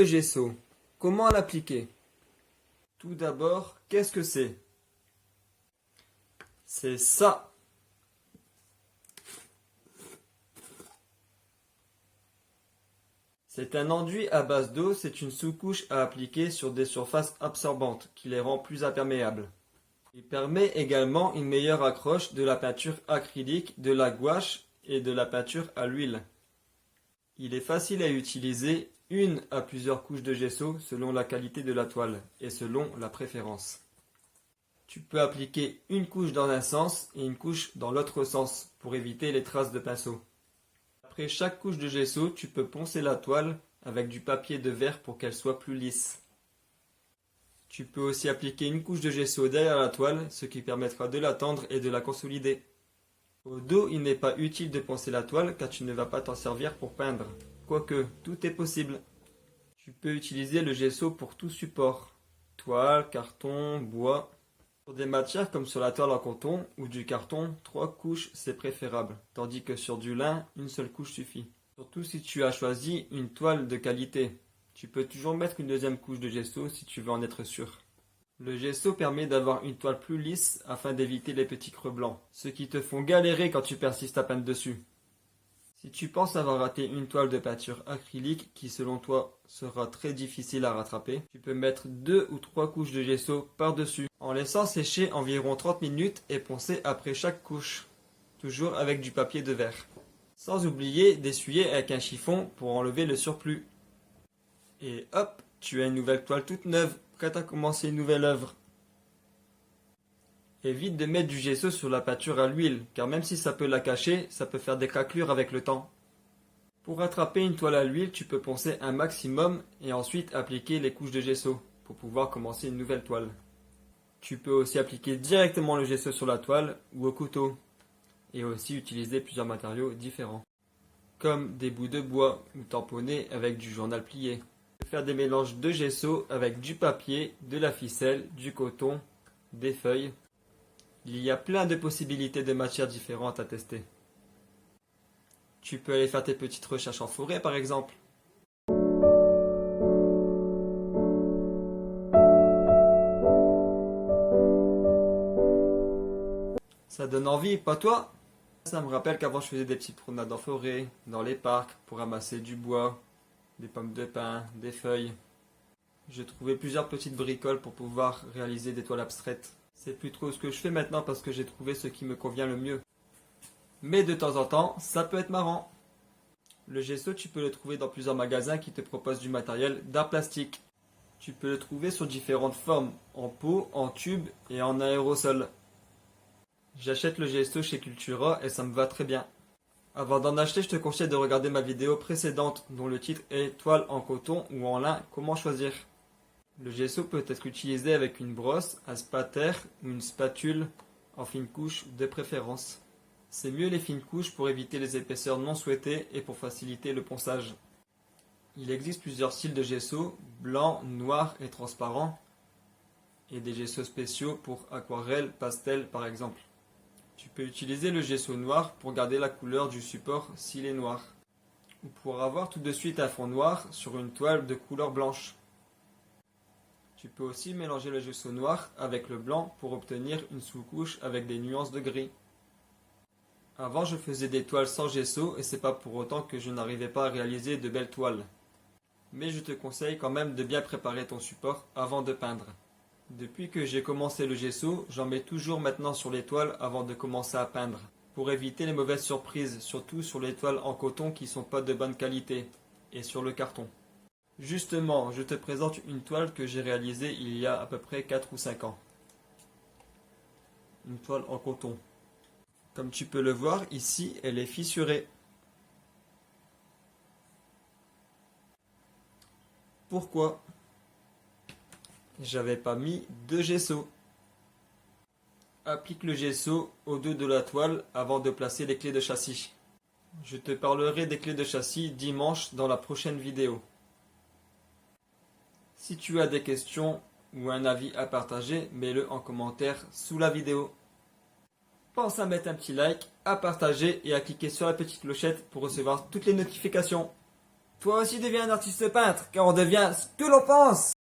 gesso. Comment l'appliquer? Tout d'abord, qu'est-ce que c'est? C'est ça. C'est un enduit à base d'eau, c'est une sous-couche à appliquer sur des surfaces absorbantes qui les rend plus imperméables. Il permet également une meilleure accroche de la peinture acrylique, de la gouache et de la peinture à l'huile. Il est facile à utiliser, une à plusieurs couches de gesso selon la qualité de la toile et selon la préférence. Tu peux appliquer une couche dans un sens et une couche dans l'autre sens pour éviter les traces de pinceau. Après chaque couche de gesso, tu peux poncer la toile avec du papier de verre pour qu'elle soit plus lisse. Tu peux aussi appliquer une couche de gesso derrière la toile, ce qui permettra de la tendre et de la consolider. Au dos, il n'est pas utile de poncer la toile car tu ne vas pas t'en servir pour peindre. Quoique, tout est possible. Tu peux utiliser le gesso pour tout support. Toile, carton, bois. Sur des matières comme sur la toile en coton ou du carton, 3 couches c'est préférable, tandis que sur du lin, une seule couche suffit. Surtout si tu as choisi une toile de qualité. Tu peux toujours mettre une deuxième couche de gesso si tu veux en être sûr. Le gesso permet d'avoir une toile plus lisse afin d'éviter les petits creux blancs, ceux qui te font galérer quand tu persistes à peindre dessus. Si tu penses avoir raté une toile de peinture acrylique qui selon toi sera très difficile à rattraper, tu peux mettre 2 ou 3 couches de gesso par-dessus, en laissant sécher environ 30 minutes et poncer après chaque couche, toujours avec du papier de verre. Sans oublier d'essuyer avec un chiffon pour enlever le surplus. Et hop, tu as une nouvelle toile toute neuve, prête à commencer une nouvelle œuvre. Évite de mettre du gesso sur la peinture à l'huile, car même si ça peut la cacher, ça peut faire des craquelures avec le temps. Pour rattraper une toile à l'huile, tu peux poncer un maximum et ensuite appliquer les couches de gesso, pour pouvoir commencer une nouvelle toile. Tu peux aussi appliquer directement le gesso sur la toile ou au couteau, et aussi utiliser plusieurs matériaux différents, comme des bouts de bois ou tamponner avec du journal plié. Tu peux faire des mélanges de gesso avec du papier, de la ficelle, du coton, des feuilles. Il y a plein de possibilités de matières différentes à tester. Tu peux aller faire tes petites recherches en forêt par exemple. Ça donne envie, pas toi? Ça me rappelle qu'avant je faisais des petites promenades en forêt, dans les parcs, pour ramasser du bois, des pommes de pin, des feuilles. Je trouvais plusieurs petites bricoles pour pouvoir réaliser des toiles abstraites. C'est plus trop ce que je fais maintenant parce que j'ai trouvé ce qui me convient le mieux. Mais de temps en temps, ça peut être marrant. Le gesso, tu peux le trouver dans plusieurs magasins qui te proposent du matériel d'art plastique. Tu peux le trouver sur différentes formes, en pot, en tube et en aérosol. J'achète le gesso chez Cultura et ça me va très bien. Avant d'en acheter, je te conseille de regarder ma vidéo précédente dont le titre est Toile en coton ou en lin, comment choisir. Le gesso peut être utilisé avec une brosse, un spatter ou une spatule en fine couche de préférence. C'est mieux les fines couches pour éviter les épaisseurs non souhaitées et pour faciliter le ponçage. Il existe plusieurs styles de gesso, blanc, noir et transparent, et des gessos spéciaux pour aquarelle, pastel par exemple. Tu peux utiliser le gesso noir pour garder la couleur du support s'il est noir, ou pour avoir tout de suite un fond noir sur une toile de couleur blanche. Tu peux aussi mélanger le gesso noir avec le blanc pour obtenir une sous-couche avec des nuances de gris. Avant, je faisais des toiles sans gesso et c'est pas pour autant que je n'arrivais pas à réaliser de belles toiles. Mais je te conseille quand même de bien préparer ton support avant de peindre. Depuis que j'ai commencé le gesso, j'en mets toujours maintenant sur les toiles avant de commencer à peindre, pour éviter les mauvaises surprises, surtout sur les toiles en coton qui sont pas de bonne qualité, et sur le carton. Justement, je te présente une toile que j'ai réalisée il y a à peu près 4 ou 5 ans. Une toile en coton. Comme tu peux le voir, ici, elle est fissurée. Pourquoi? J'avais pas mis de gesso. Applique le gesso au dos de la toile avant de placer les clés de châssis. Je te parlerai des clés de châssis dimanche dans la prochaine vidéo. Si tu as des questions ou un avis à partager, mets-le en commentaire sous la vidéo. Pense à mettre un petit like, à partager et à cliquer sur la petite clochette pour recevoir toutes les notifications. Toi aussi deviens un artiste peintre, car on devient ce que l'on pense.